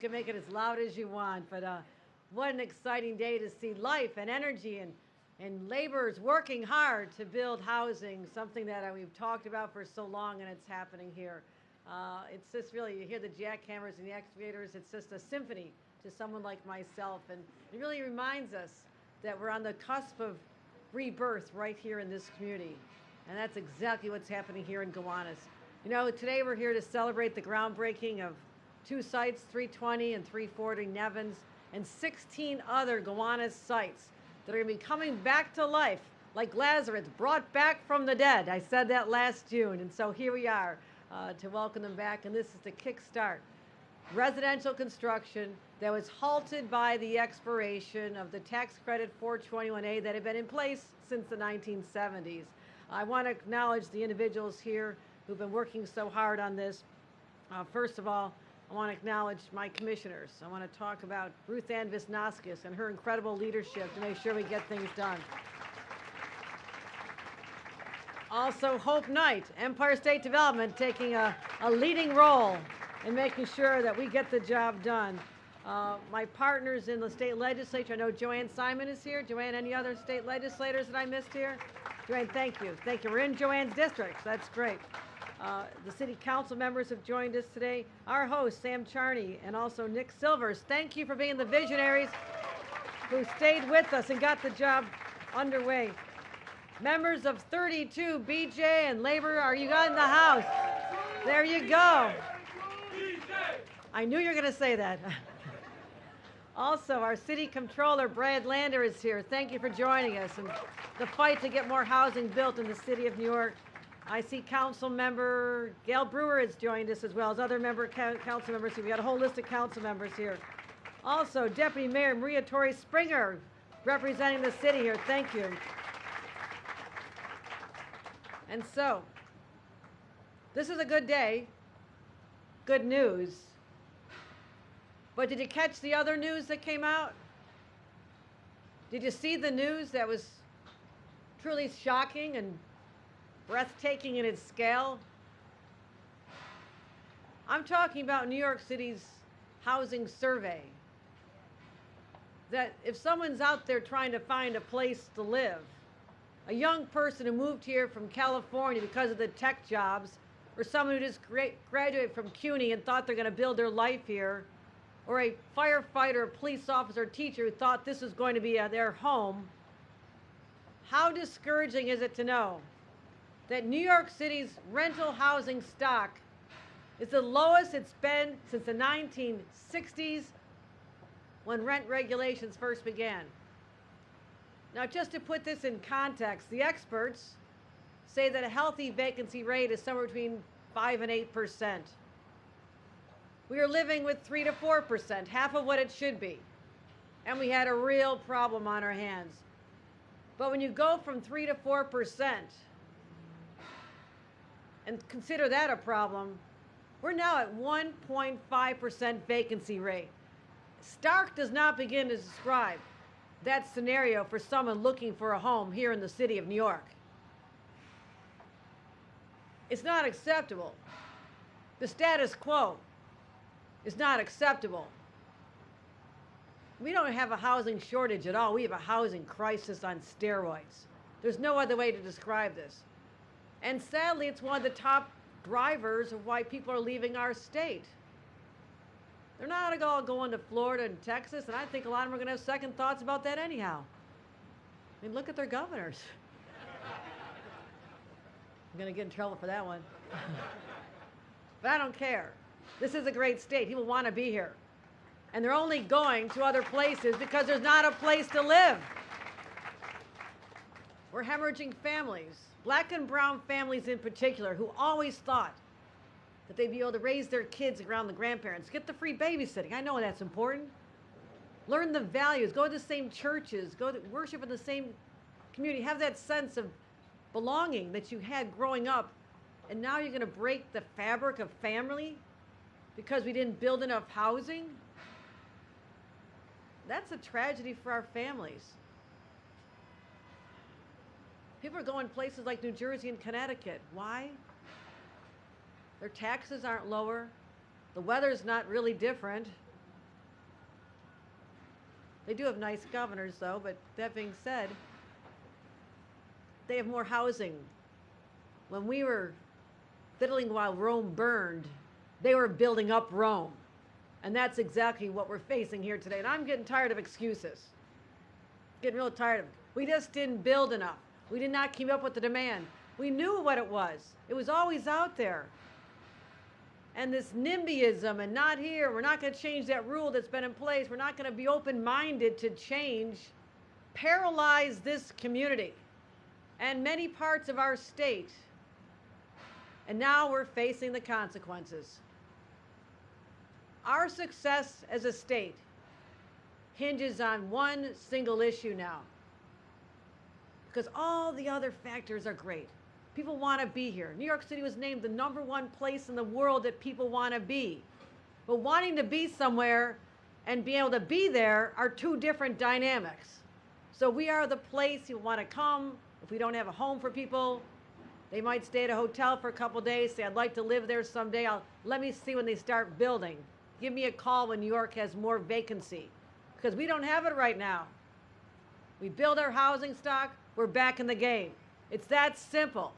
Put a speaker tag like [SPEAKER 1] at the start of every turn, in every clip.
[SPEAKER 1] You can make it as loud as you want, but what an exciting day to see life and energy and laborers working hard to build housing, something that we've talked about for so long, and it's happening here. It's just really, you hear the jackhammers and the excavators, it's just a symphony to someone like myself, and it really reminds us that we're on the cusp of rebirth right here in this community, and that's exactly what's happening here in Gowanus. You know, today we're here to celebrate the groundbreaking of two sites, 320 and 340 Nevins, and 16 other Gowanus sites that are going to be coming back to life like Lazarus, brought back from the dead. I said that last June, and so here we are to welcome them back, and this is to kickstart residential construction that was halted by the expiration of the tax credit 421A that had been in place since the 1970s. I want to acknowledge the individuals here who've been working so hard on this. First of all, I want to acknowledge my commissioners. I want to talk about Ruth Ann Visnaskis and her incredible leadership to make sure we get things done. Also, Hope Knight, Empire State Development, taking a leading role in making sure that we get the job done. My partners in the state legislature, I know Joanne Simon is here. Joanne, any other state legislators that I missed here? Joanne, thank you. Thank you. We're in Joanne's district. That's great. The city council members have joined us today. Our host, Sam Charney, and also Nick Silvers. Thank you for being the visionaries who stayed with us and got the job underway. Members of 32 BJ and Labor, are you in the house? There you go. I knew you were going to say that. Also, our city controller, Brad Lander, is here. Thank you for joining us in the fight to get more housing built in the city of New York. I see Council Member Gail Brewer has joined us, as well as other council members. We've got a whole list of council members here. Also, Deputy Mayor Maria Torrey Springer, representing the city here. Thank you. And so, this is a good day, good news. But did you catch the other news that came out? Did you see the news that was truly shocking and breathtaking in its scale? I'm talking about New York City's housing survey. That if someone's out there trying to find a place to live, a young person who moved here from California because of the tech jobs, or someone who just graduated from CUNY and thought they're going to build their life here, or a firefighter, a police officer, teacher who thought this was going to be their home, how discouraging is it to know that New York City's rental housing stock is the lowest it's been since the 1960s, when rent regulations first began. Now, just to put this in context, the experts say that a healthy vacancy rate is somewhere between 5 and 8%. We are living with 3 to 4%, half of what it should be. And we had a real problem on our hands. But when you go from 3 to 4%, and consider that a problem, we're now at 1.5% vacancy rate. Stark does not begin to describe that scenario for someone looking for a home here in the city of New York. It's not acceptable. The status quo is not acceptable. We don't have a housing shortage at all. We have a housing crisis on steroids. There's no other way to describe this. And sadly, it's one of the top drivers of why people are leaving our state. They're not all going to Florida and Texas, and I think a lot of them are going to have second thoughts about that anyhow. I mean, look at their governors. I'm going to get in trouble for that one. But I don't care. This is a great state. People want to be here. And they're only going to other places because there's not a place to live. We're hemorrhaging families, black and brown families in particular, who always thought that they'd be able to raise their kids around the grandparents. Get the free babysitting. I know that's important. Learn the values. Go to the same churches. Go to worship in the same community. Have that sense of belonging that you had growing up. And now you're going to break the fabric of family because we didn't build enough housing? That's a tragedy for our families. People are going places like New Jersey and Connecticut. Why? Their taxes aren't lower. The weather's not really different. They do have nice governors, though, but that being said, they have more housing. When we were fiddling while Rome burned, they were building up Rome. And that's exactly what we're facing here today. And I'm getting tired of excuses. Getting real tired of it. We just didn't build enough. We did not keep up with the demand. We knew what it was. It was always out there. And this NIMBYism and not here, we're not going to change that rule that's been in place. We're not going to be open-minded to change, paralyzed this community and many parts of our state. And now we're facing the consequences. Our success as a state hinges on one single issue now. Because all the other factors are great. People want to be here. New York City was named the #1 place in the world that people want to be. But wanting to be somewhere and being able to be there are two different dynamics. So we are the place you want to come. If we don't have a home for people, they might stay at a hotel for a couple days, say, I'd like to live there someday. Let me see when they start building. Give me a call when New York has more vacancy. Because we don't have it right now. We build our housing stock, we're back in the game. It's that simple.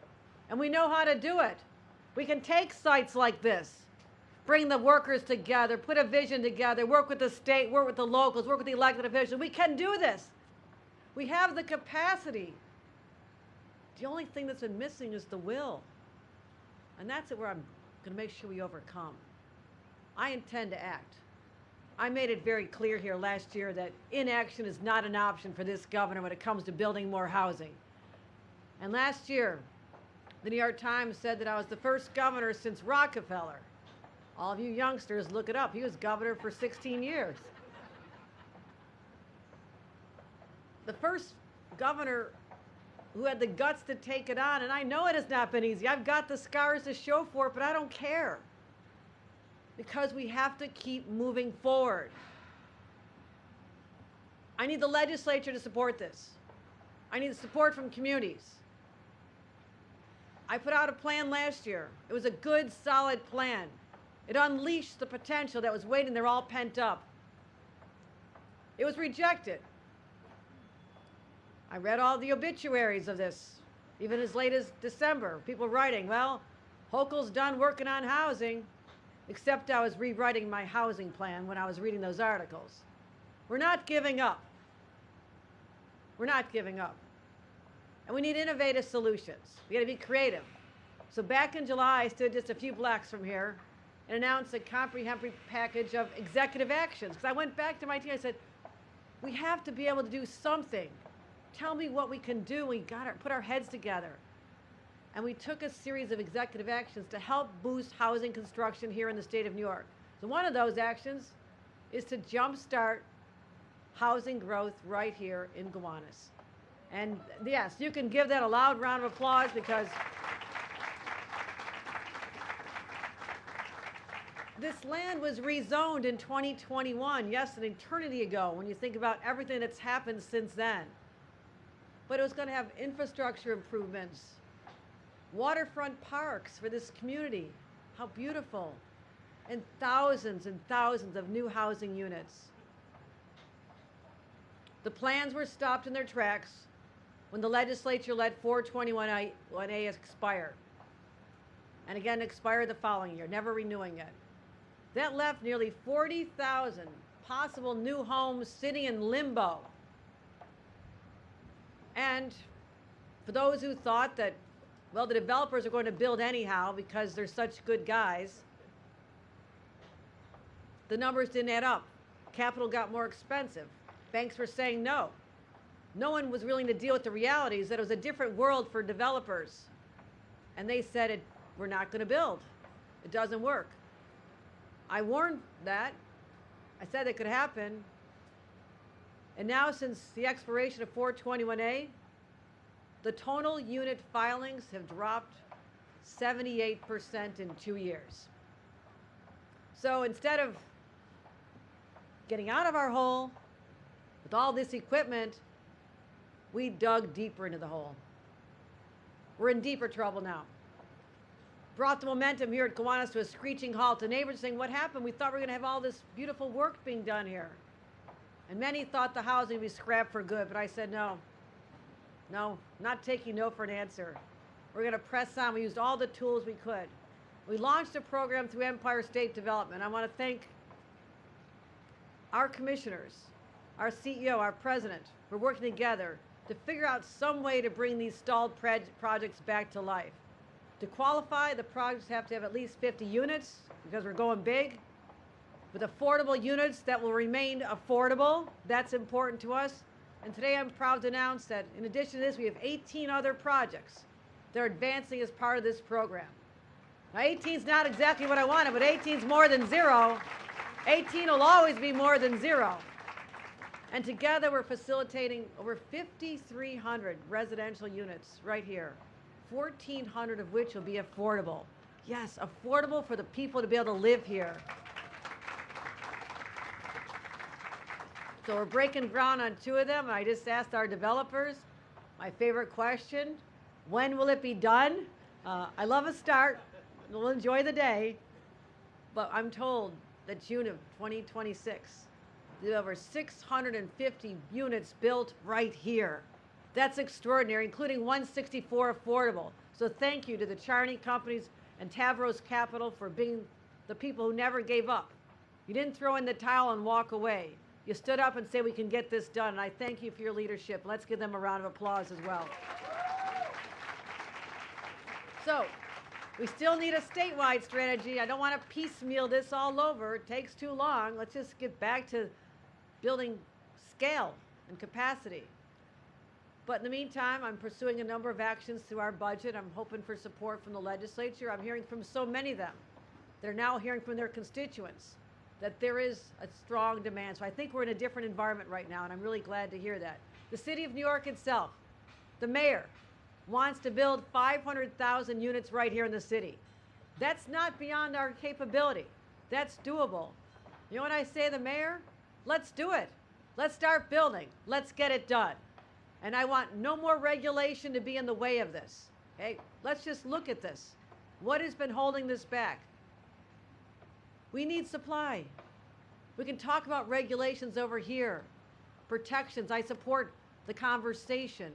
[SPEAKER 1] And we know how to do it. We can take sites like this, bring the workers together, put a vision together, work with the state, work with the locals, work with the elected officials. We can do this. We have the capacity. The only thing that's been missing is the will. And that's where I'm going to make sure we overcome. I intend to act. I made it very clear here last year that inaction is not an option for this governor when it comes to building more housing. And last year, the New York Times said that I was the first governor since Rockefeller. All of you youngsters, look it up. He was governor for 16 years. The first governor who had the guts to take it on, and I know it has not been easy. I've got the scars to show for it, but I don't care. Because we have to keep moving forward. I need the legislature to support this. I need the support from communities. I put out a plan last year. It was a good, solid plan. It unleashed the potential that was waiting there all pent up. It was rejected. I read all the obituaries of this, even as late as December. People writing, well, Hochul's done working on housing, except I was rewriting my housing plan when I was reading those articles. We're not giving up. We're not giving up. And we need innovative solutions. We got to be creative. So back in July, I stood just a few blocks from here and announced a comprehensive package of executive actions. Because I went back to my team, I said, we have to be able to do something. Tell me what we can do. We got to put our heads together. And we took a series of executive actions to help boost housing construction here in the state of New York. So one of those actions is to jumpstart housing growth right here in Gowanus. And yes, you can give that a loud round of applause because this land was rezoned in 2021, yes, an eternity ago when you think about everything that's happened since then. But it was going to have infrastructure improvements, waterfront parks for this community. How beautiful. And thousands of new housing units. The plans were stopped in their tracks when the legislature let 421A expire. And again, expire the following year, never renewing it. That left nearly 40,000 possible new homes sitting in limbo. And for those who thought that, well, the developers are going to build anyhow because they're such good guys, the numbers didn't add up. Capital got more expensive. Banks were saying no. No one was willing to deal with the realities that it was a different world for developers. And they said, we're not going to build. It doesn't work. I warned that. I said it could happen. And now, since the expiration of 421A, the total unit filings have dropped 78% in 2 years. So instead of getting out of our hole with all this equipment, we dug deeper into the hole. We're in deeper trouble now. Brought the momentum here at Gowanus to a screeching halt. The neighbors saying, what happened? We thought we were going to have all this beautiful work being done here. And many thought the housing would be scrapped for good, but I said no. No, not taking no for an answer. We're going to press on. We used all the tools we could. We launched a program through Empire State Development. I want to thank our commissioners, our CEO, our president, for working together to figure out some way to bring these stalled projects back to life. To qualify, the projects have to have at least 50 units because we're going big. With affordable units that will remain affordable, that's important to us. And today I'm proud to announce that in addition to this, we have 18 other projects that are advancing as part of this program. Now 18 is not exactly what I wanted, but 18 is more than zero. 18 will always be more than zero. And together we're facilitating over 5,300 residential units right here, 1,400 of which will be affordable. Yes, affordable for the people to be able to live here. So we're breaking ground on 2 of them. I just asked our developers, my favorite question, when will it be done? I love a start. We'll enjoy the day. But I'm told that June of 2026, there's over 650 units built right here. That's extraordinary, including 164 affordable. So thank you to the charity companies and Tavros Capital for being the people who never gave up. You didn't throw in the towel and walk away. You stood up and said we can get this done, and I thank you for your leadership. Let's give them a round of applause as well. So, we still need a statewide strategy. I don't want to piecemeal this all over. It takes too long. Let's just get back to building scale and capacity. But in the meantime, I'm pursuing a number of actions through our budget. I'm hoping for support from the legislature. I'm hearing from so many of them. They're now hearing from their constituents that there is a strong demand. So I think we're in a different environment right now, and I'm really glad to hear that. The city of New York itself, the mayor, wants to build 500,000 units right here in the city. That's not beyond our capability. That's doable. You know what I say to the mayor? Let's do it. Let's start building. Let's get it done. And I want no more regulation to be in the way of this. Okay? Let's just look at this. What has been holding this back? We need supply. We can talk about regulations over here, protections. I support the conversation.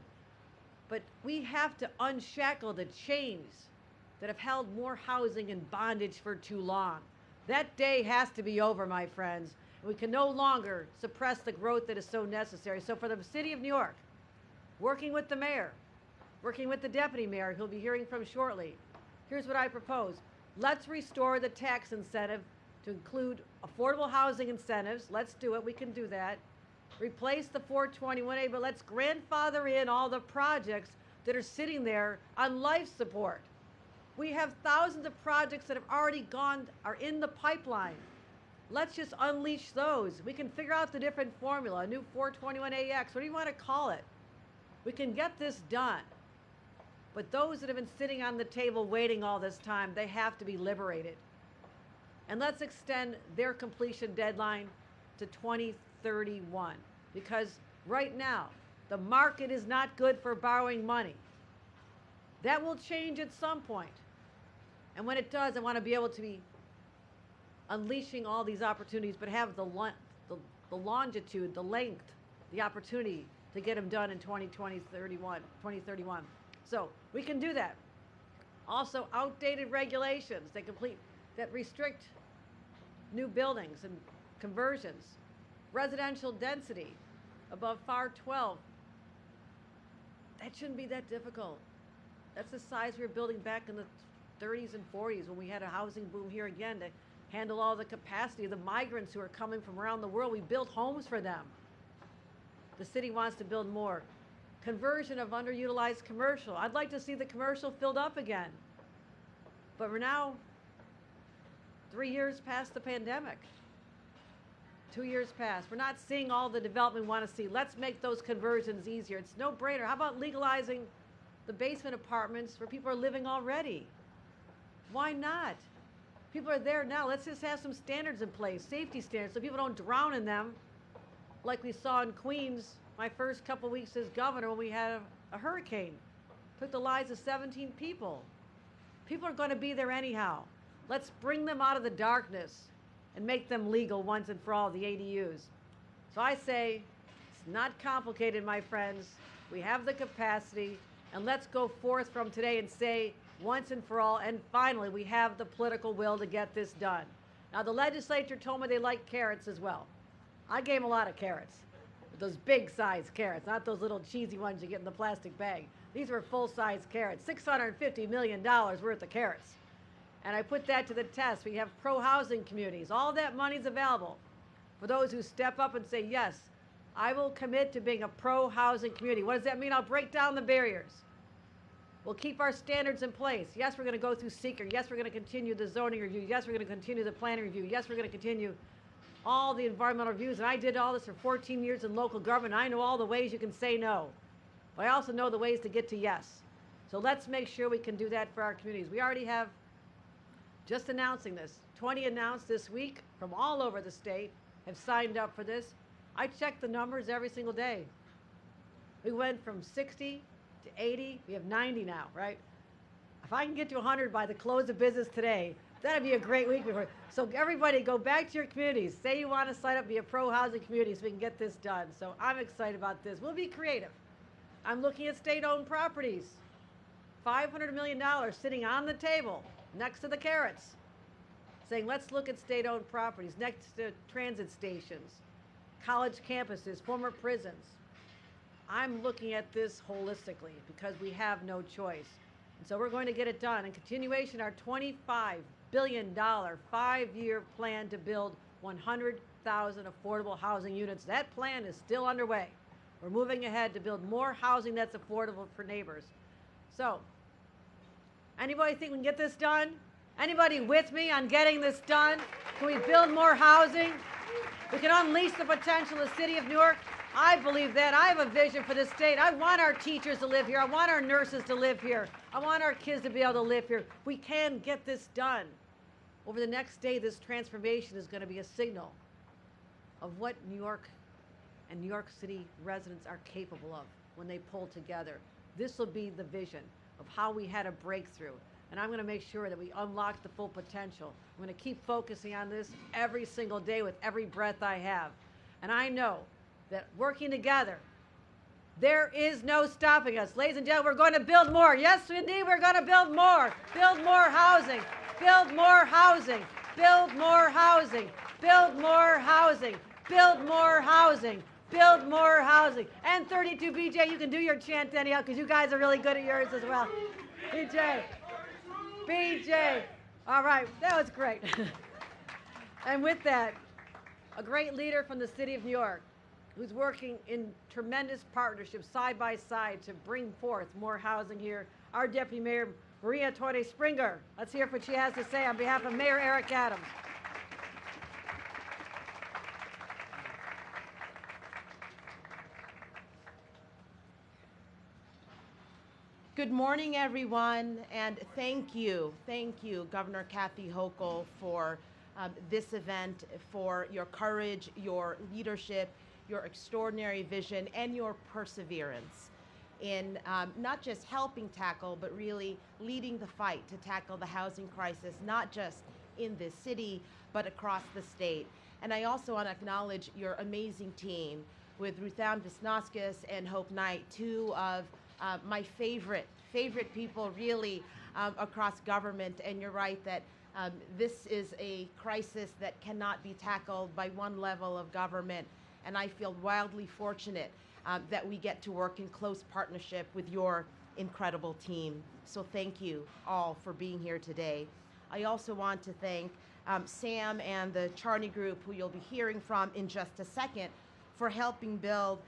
[SPEAKER 1] But we have to unshackle the chains that have held more housing in bondage for too long. That day has to be over, my friends. We can no longer suppress the growth that is so necessary. So for the city of New York, working with the mayor, working with the deputy mayor, who'll be hearing from shortly, here's what I propose. Let's restore the tax incentive to include affordable housing incentives. Let's do it. We can do that. Replace the 421A, but let's grandfather in all the projects that are sitting there on life support. We have thousands of projects that have already are in the pipeline. Let's just unleash those. We can figure out the different formula, a new 421AX, what do you want to call it? We can get this done. But those that have been sitting on the table waiting all this time, they have to be liberated. And let's extend their completion deadline to 2031. Because right now, the market is not good for borrowing money. That will change at some point. And when it does, I want to be able to be unleashing all these opportunities, but have the longitude, the length, the opportunity to get them done in 2031. So we can do that. Also, outdated regulations that restrict new buildings and conversions. Residential density above FAR 12. That shouldn't be that difficult. That's the size we were building back in the 30s and 40s when we had a housing boom here again to handle all the capacity of the migrants who are coming from around the world. We built homes for them. The city wants to build more. Conversion of underutilized commercial. I'd like to see the commercial filled up again. But we're now 3 years past the pandemic. 2 years past. We're not seeing all the development we want to see. Let's make those conversions easier. It's no brainer. How about legalizing the basement apartments where people are living already? Why not? People are there now. Let's just have some standards in place, safety standards, so people don't drown in them like we saw in Queens my first couple weeks as governor when we had a hurricane. Took the lives of 17 people. People are going to be there anyhow. Let's bring them out of the darkness and make them legal once and for all, the ADUs. So I say, it's not complicated, my friends. We have the capacity, and let's go forth from today and say once and for all, and finally, we have the political will to get this done. Now, the legislature told me they like carrots as well. I gave them a lot of carrots, those big-sized carrots, not those little cheesy ones you get in the plastic bag. These were full-size carrots, $650 million worth of carrots. And I put that to the test. We have pro-housing communities. All that money's available for those who step up and say, yes, I will commit to being a pro-housing community. What does that mean? I'll break down the barriers. We'll keep our standards in place. Yes, we're going to go through seeker. Yes, we're going to continue the zoning review. Yes, we're going to continue the planning review. Yes, we're going to continue all the environmental reviews. And I did all this for 14 years in local government. I know all the ways you can say no. But I also know the ways to get to yes. So let's make sure we can do that for our communities. We already have, just announcing this, 20 announced this week from all over the state have signed up for this. I check the numbers every single day. We went from 60 to 80. We have 90 now, right? If I can get to 100 by the close of business today, that'd be a great week. So everybody go back to your communities. Say you want to sign up, be a pro-housing community so we can get this done. So I'm excited about this. We'll be creative. I'm looking at state-owned properties. $500 million sitting on the table next to the carrots, saying let's look at state-owned properties next to transit stations, college campuses, former prisons. I'm looking at this holistically because we have no choice. And so we're going to get it done. In continuation, our $25 billion 5-year plan to build 100,000 affordable housing units. That plan is still underway. We're moving ahead to build more housing that's affordable for neighbors. So, anybody think we can get this done? Anybody with me on getting this done? Can we build more housing? We can unleash the potential of the city of New York. I believe that. I have a vision for this state. I want our teachers to live here. I want our nurses to live here. I want our kids to be able to live here. We can get this done. Over the next day, this transformation is going to be a signal of what New York and New York City residents are capable of when they pull together. This will be the vision of how we had a breakthrough. And I'm going to make sure that we unlock the full potential. I'm going to keep focusing on this every single day with every breath I have. And I know that working together, there is no stopping us. Ladies and gentlemen, we're going to build more. Yes, indeed, we're going to build more. Build more housing. Build more housing. Build more housing. Build more housing. Build more housing. Build more housing. And 32 BJ, you can do your chant anyhow because you guys are really good at yours as well. BJ. All right, that was great. And with that, a great leader from the city of New York who's working in tremendous partnership side by side to bring forth more housing here, our Deputy Mayor, Maria Torre Springer. Let's hear what she has to say on behalf of Mayor Eric Adams.
[SPEAKER 2] Good morning, everyone, and thank you, Governor Kathy Hochul, for this event, for your courage, your leadership, your extraordinary vision, and your perseverance in not just helping tackle, but really leading the fight to tackle the housing crisis, not just in this city, but across the state. And I also want to acknowledge your amazing team with Ruthann Visnauskas and Hope Knight, two of my favorite people really across government. And you're right that this is a crisis that cannot be tackled by one level of government. And I feel wildly fortunate that we get to work in close partnership with your incredible team. So thank you all for being here today. I also want to thank Sam and the Charney Group, who you'll be hearing from in just a second, for helping build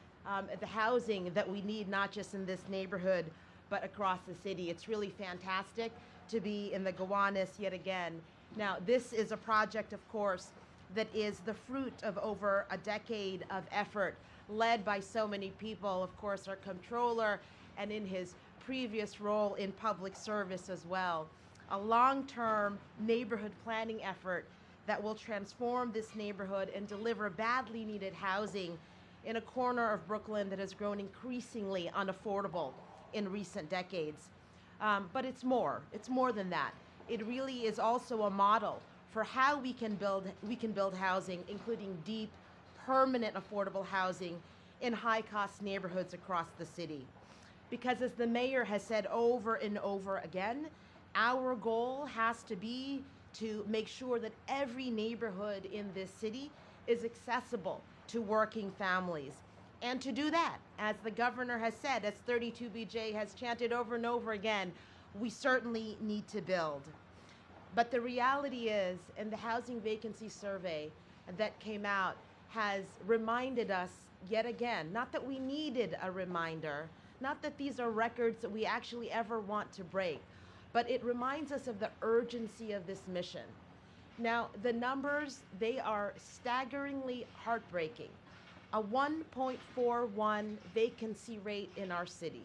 [SPEAKER 2] the housing that we need, not just in this neighborhood, but across the city. It's really fantastic to be in the Gowanus yet again. Now, this is a project, of course, that is the fruit of over a decade of effort led by so many people, of course, our comptroller, and in his previous role in public service as well. A long-term neighborhood planning effort that will transform this neighborhood and deliver badly needed housing in a corner of Brooklyn that has grown increasingly unaffordable in recent decades. But it's more than that. It really is also a model for how we can build housing, including deep, permanent affordable housing in high-cost neighborhoods across the city. Because as the mayor has said over and over again, our goal has to be to make sure that every neighborhood in this city is accessible to working families. And to do that, as the governor has said, as 32BJ has chanted over and over again, we certainly need to build. But the reality is, and the housing vacancy survey that came out has reminded us yet again, not that we needed a reminder, not that these are records that we actually ever want to break, but it reminds us of the urgency of this mission. Now, the numbers, they are staggeringly heartbreaking. A 1.41 vacancy rate in our city,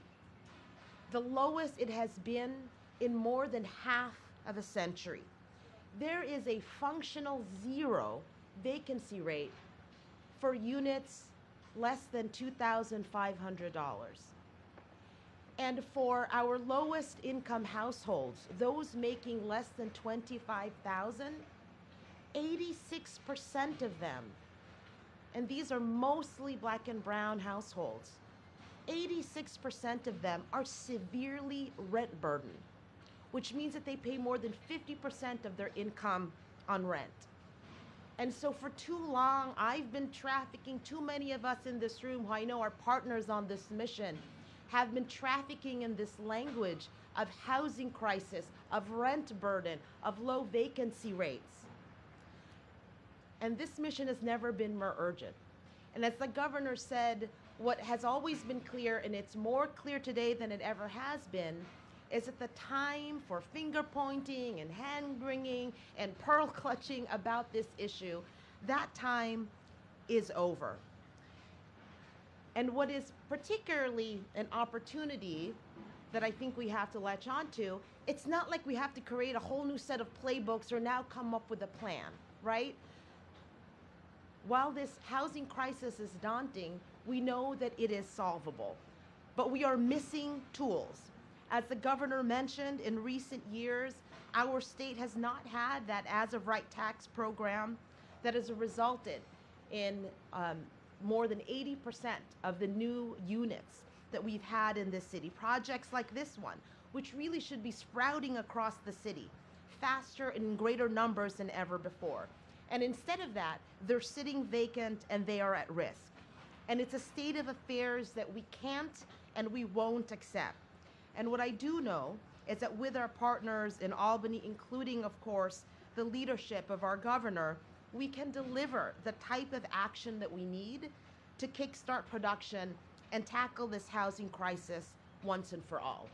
[SPEAKER 2] the lowest it has been in more than half of a century. There is a functional 0 vacancy rate for units less than $2,500. And for our lowest income households, those making less than $25,000, 86% of them, and these are mostly Black and brown households, 86% of them are severely rent burdened, which means that they pay more than 50% of their income on rent. And so for too long, I've been trafficking, too many of us in this room who I know are partners on this mission, have been trafficking in this language of housing crisis, of rent burden, of low vacancy rates. And this mission has never been more urgent. And as the governor said, what has always been clear, and it's more clear today than it ever has been, is that the time for finger pointing and hand wringing and pearl clutching about this issue, that time is over. And what is particularly an opportunity that I think we have to latch onto, it's not like we have to create a whole new set of playbooks or now come up with a plan, right? While this housing crisis is daunting, we know that it is solvable, but we are missing tools. As the governor mentioned, in recent years, our state has not had that as-of-right tax program that has resulted in more than 80% of the new units that we've had in this city. Projects like this one, which really should be sprouting across the city faster and in greater numbers than ever before. And instead of that, they're sitting vacant and they are at risk. And it's a state of affairs that we can't and we won't accept. And what I do know is that with our partners in Albany, including, of course, the leadership of our governor, we can deliver the type of action that we need to kickstart production and tackle this housing crisis once and for all.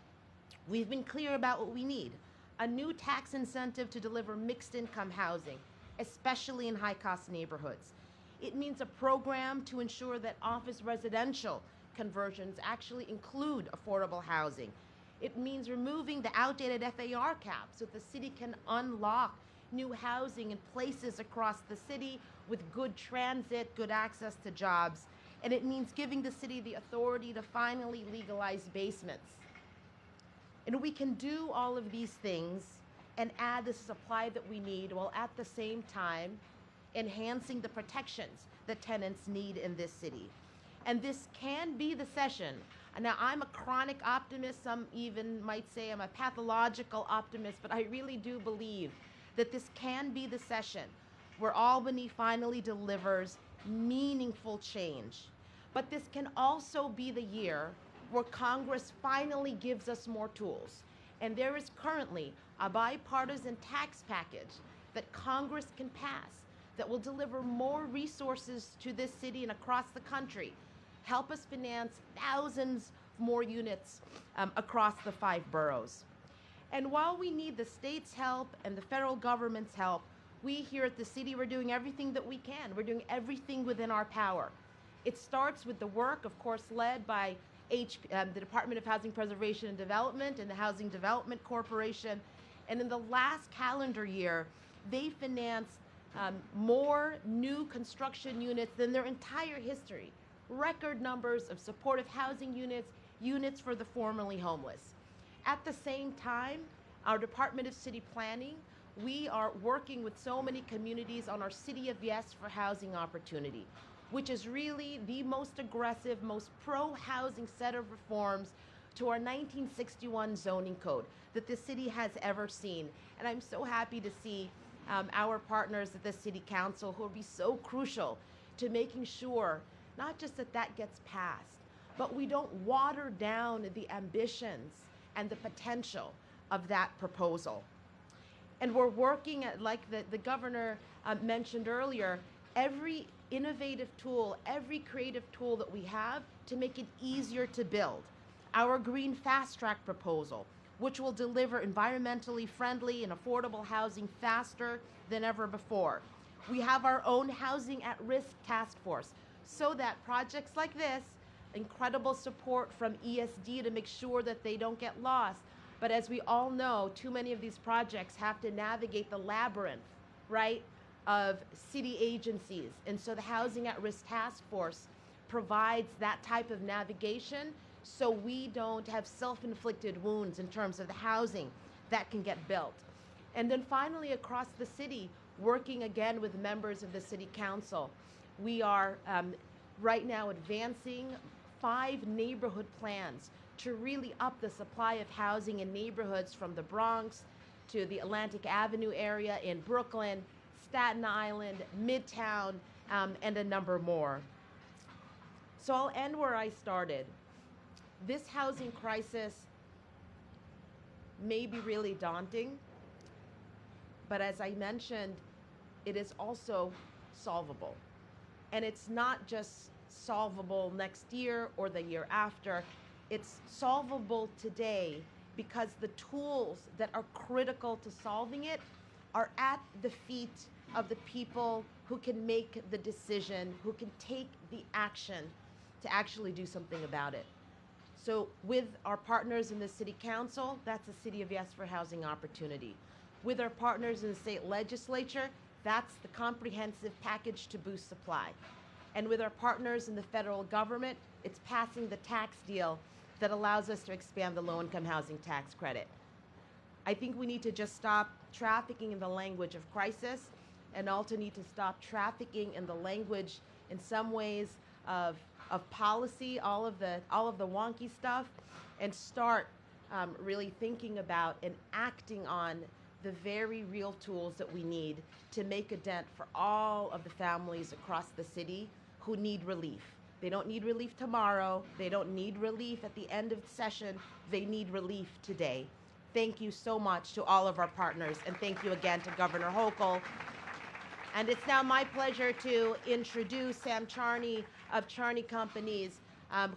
[SPEAKER 2] We've been clear about what we need: a new tax incentive to deliver mixed income housing, especially in high-cost neighborhoods. It means a program to ensure that office residential conversions actually include affordable housing. It means removing the outdated FAR cap so the city can unlock new housing in places across the city with good transit, good access to jobs. And it means giving the city the authority to finally legalize basements. And we can do all of these things and add the supply that we need while at the same time enhancing the protections that tenants need in this city. And this can be the session. Now, I'm a chronic optimist. Some even might say I'm a pathological optimist, but I really do believe that this can be the session where Albany finally delivers meaningful change. But this can also be the year where Congress finally gives us more tools. And there is currently a bipartisan tax package that Congress can pass that will deliver more resources to this city and across the country, help us finance thousands more units across the 5 boroughs. And while we need the state's help and the federal government's help, we here at the city, we're doing everything that we can. We're doing everything within our power. It starts with the work, of course, led by the Department of Housing Preservation and Development and the Housing Development Corporation. And in the last calendar year, they financed more new construction units than their entire history. Record numbers of supportive housing units, units for the formerly homeless. At the same time, our Department of City Planning, we are working with so many communities on our City of Yes for housing opportunity. which is really the most aggressive, most pro-housing set of reforms to our 1961 zoning code that the city has ever seen. And I'm so happy to see our partners at the City Council who will be so crucial to making sure not just that that gets passed, but we don't water down the ambitions and the potential of that proposal. And we're working at, like the governor mentioned earlier, every innovative tool, every creative tool that we have to make it easier to build. Our Green Fast Track proposal, which will deliver environmentally friendly and affordable housing faster than ever before. We have our own Housing at Risk Task Force so that projects like this, incredible support from ESD to make sure that they don't get lost. But as we all know, too many of these projects have to navigate the labyrinth, right, of city agencies. And so the Housing at Risk Task Force provides that type of navigation so we don't have self-inflicted wounds in terms of the housing that can get built. And then finally, across the city, working again with members of the City Council, we are right now advancing 5 neighborhood plans to really up the supply of housing in neighborhoods from the Bronx to the Atlantic Avenue area in Brooklyn, Staten Island, Midtown, and a number more. So I'll end where I started. This housing crisis may be really daunting, but as I mentioned, it is also solvable. And it's not just solvable next year or the year after. It's solvable today because the tools that are critical to solving it are at the feet of the people who can make the decision, who can take the action to actually do something about it. So with our partners in the City Council, that's a City of Yes for Housing Opportunity. With our partners in the state legislature, that's the comprehensive package to boost supply. And with our partners in the federal government, it's passing the tax deal that allows us to expand the low-income housing tax credit. I think we need to just stop trafficking in the language of crisis and also need to stop trafficking in the language, in some ways, of policy, all of the wonky stuff, and start really thinking about and acting on the very real tools that we need to make a dent for all of the families across the city who need relief. They don't need relief tomorrow. They don't need relief at the end of the session. They need relief today. Thank you so much to all of our partners, and thank you again to Governor Hochul. And it's now my pleasure to introduce Sam Charney of Charney Companies,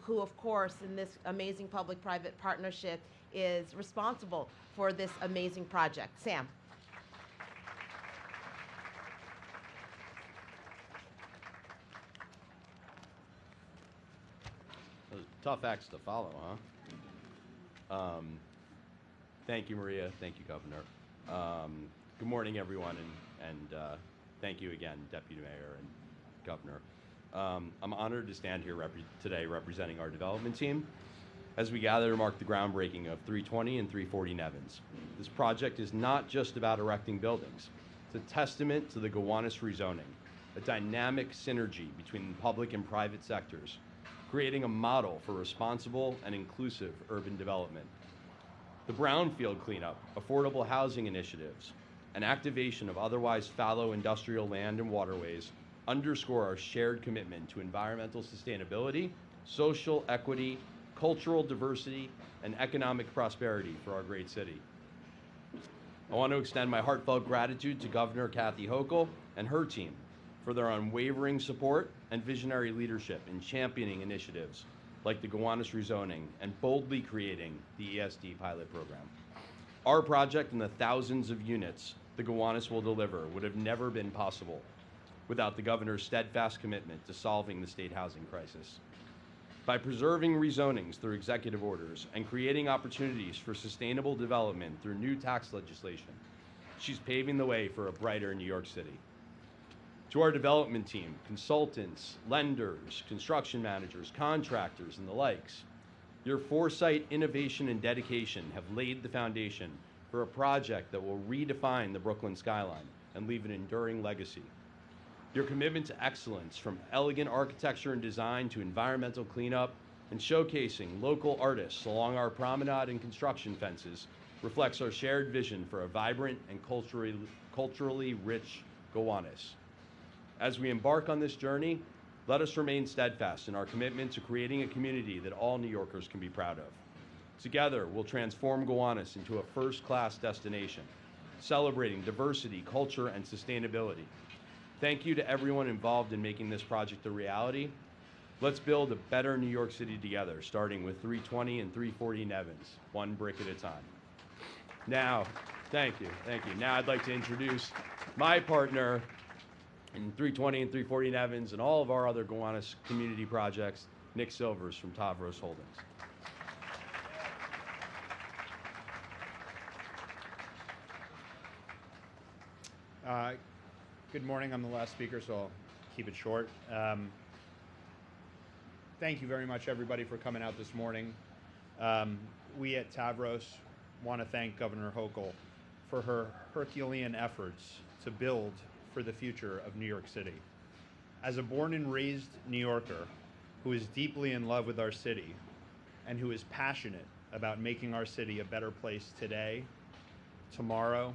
[SPEAKER 2] who, of course, in this amazing public-private partnership is responsible for this amazing project. Sam.
[SPEAKER 3] Those tough acts to follow, huh? Thank you, Maria. Thank you, Governor. Good morning, everyone, and thank you again, Deputy Mayor and Governor. I'm honored to stand here today representing our development team as we gather to mark the groundbreaking of 320 and 340 Nevins. This project is not just about erecting buildings. It's a testament to the Gowanus rezoning, a dynamic synergy between the public and private sectors, creating a model for responsible and inclusive urban development. The brownfield cleanup, affordable housing initiatives, and activation of otherwise fallow industrial land and waterways underscore our shared commitment to environmental sustainability, social equity, cultural diversity, and economic prosperity for our great city. I want to extend my heartfelt gratitude to Governor Kathy Hochul and her team for their unwavering support and visionary leadership in championing initiatives like the Gowanus rezoning and boldly creating the ESD pilot program. Our project and the thousands of units the Gowanus will deliver would have never been possible without the governor's steadfast commitment to solving the state housing crisis. By preserving rezonings through executive orders and creating opportunities for sustainable development through new tax legislation, she's paving the way for a brighter New York City. To our development team, consultants, lenders, construction managers, contractors, and the likes, your foresight, innovation, and dedication have laid the foundation for a project that will redefine the Brooklyn skyline and leave an enduring legacy. Your commitment to excellence, from elegant architecture and design to environmental cleanup and showcasing local artists along our promenade and construction fences, reflects our shared vision for a vibrant and culturally rich Gowanus. As we embark on this journey, let us remain steadfast in our commitment to creating a community that all New Yorkers can be proud of. Together, we'll transform Gowanus into a first-class destination, celebrating diversity, culture, and sustainability. Thank you to everyone involved in making this project a reality. Let's build a better New York City together, starting with 320 and 340 Nevins, one brick at a time. Now, thank you. Now I'd like to introduce my partner in 320 and 340 Nevins and all of our other Gowanus community projects, Nick Silvers from Tavros Holdings.
[SPEAKER 4] Good morning. I'm the last speaker, so I'll keep it short. Thank you very much, everybody, for coming out this morning. We at Tavros want to thank Governor Hochul for her Herculean efforts to build for the future of New York City. As a born and raised New Yorker who is deeply in love with our city and who is passionate about making our city a better place today, tomorrow,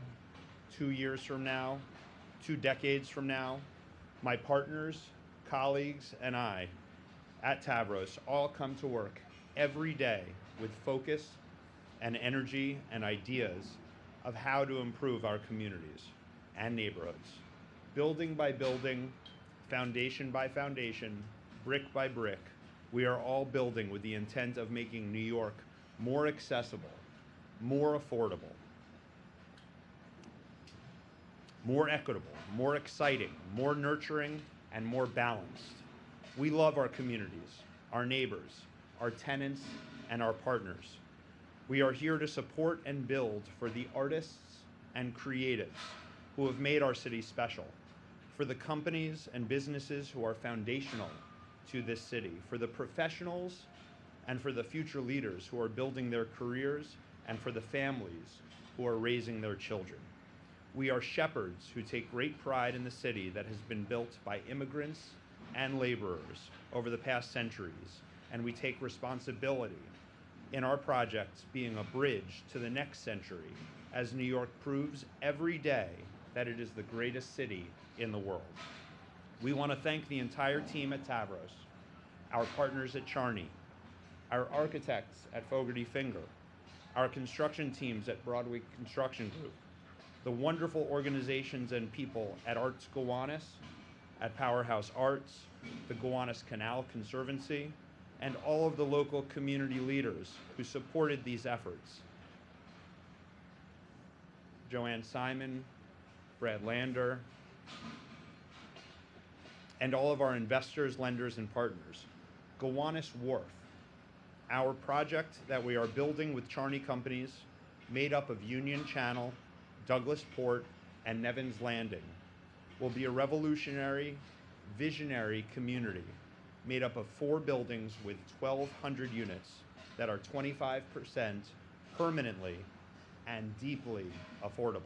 [SPEAKER 4] 2 years from now, 2 decades from now, my partners, colleagues, and I at Tavros all come to work every day with focus and energy and ideas of how to improve our communities and neighborhoods. Building by building, foundation by foundation, brick by brick, we are all building with the intent of making New York more accessible, more affordable, more equitable, more exciting, more nurturing, and more balanced. We love our communities, our neighbors, our tenants, and our partners. We are here to support and build for the artists and creatives who have made our city special, for the companies and businesses who are foundational to this city, for the professionals and for the future leaders who are building their careers, and for the families who are raising their children. We are shepherds who take great pride in the city that has been built by immigrants and laborers over the past centuries, and we take responsibility in our projects being a bridge to the next century as New York proves every day that it is the greatest city in the world. We want to thank the entire team at Tavros, our partners at Charney, our architects at Fogarty Finger, our construction teams at Broadway Construction Group, the wonderful organizations and people at Arts Gowanus, at Powerhouse Arts, the Gowanus Canal Conservancy, and all of the local community leaders who supported these efforts. Joanne Simon, Brad Lander, and all of our investors, lenders, and partners. Gowanus Wharf, our project that we are building with Charney Companies, made up of Union Channel, Douglas Port, and Nevins Landing, will be a revolutionary, visionary community made up of 4 buildings with 1,200 units that are 25% permanently and deeply affordable.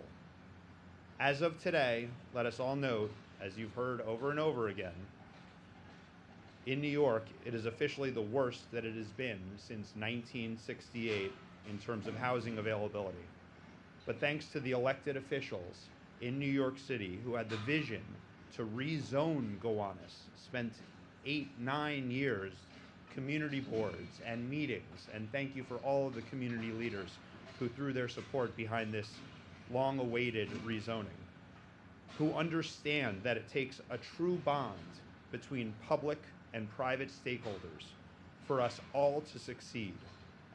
[SPEAKER 4] As of today, let us all note, as you've heard over and over again, in New York, it is officially the worst that it has been since 1968 in terms of housing availability. But thanks to the elected officials in New York City who had the vision to rezone Gowanus, spent 8-9 years, community boards and meetings, and thank you for all of the community leaders who threw their support behind this long-awaited rezoning, who understand that it takes a true bond between public and private stakeholders for us all to succeed.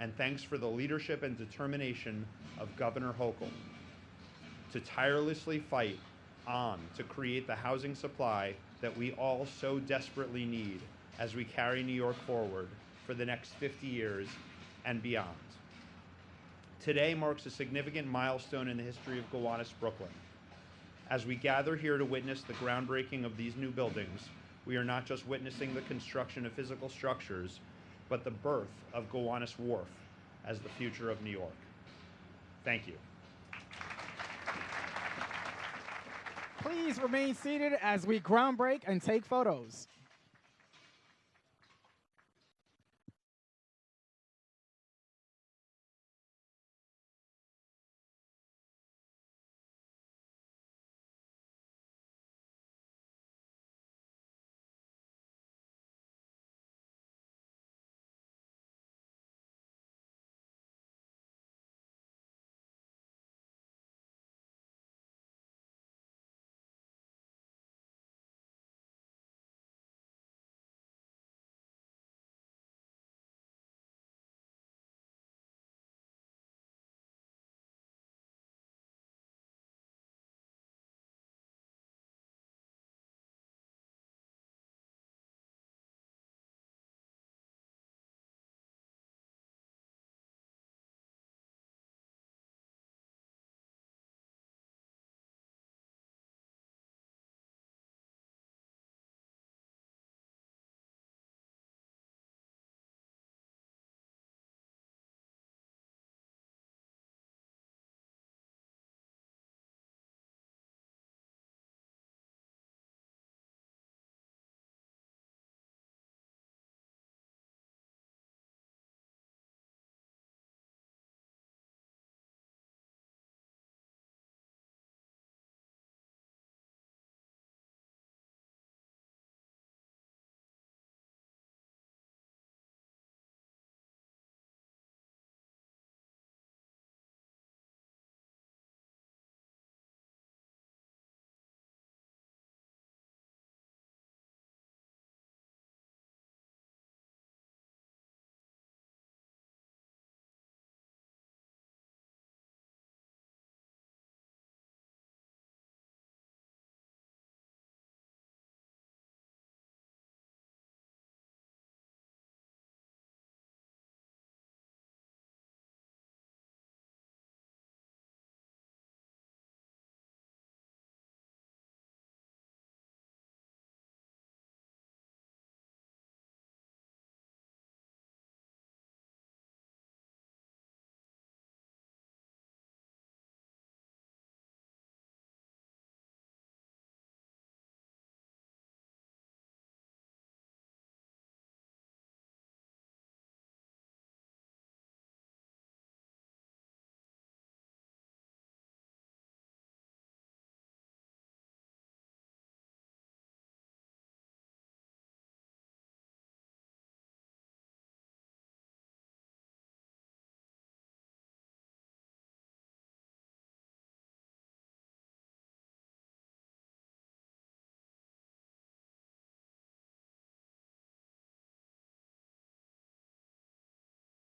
[SPEAKER 4] And thanks for the leadership and determination of Governor Hochul to tirelessly fight on to create the housing supply that we all so desperately need as we carry New York forward for the next 50 years and beyond. Today marks a significant milestone in the history of Gowanus, Brooklyn. As we gather here to witness the groundbreaking of these new buildings, we are not just witnessing the construction of physical structures, but the birth of Gowanus Wharf as the future of New York. Thank you.
[SPEAKER 5] please remain seated as we groundbreak and take photos.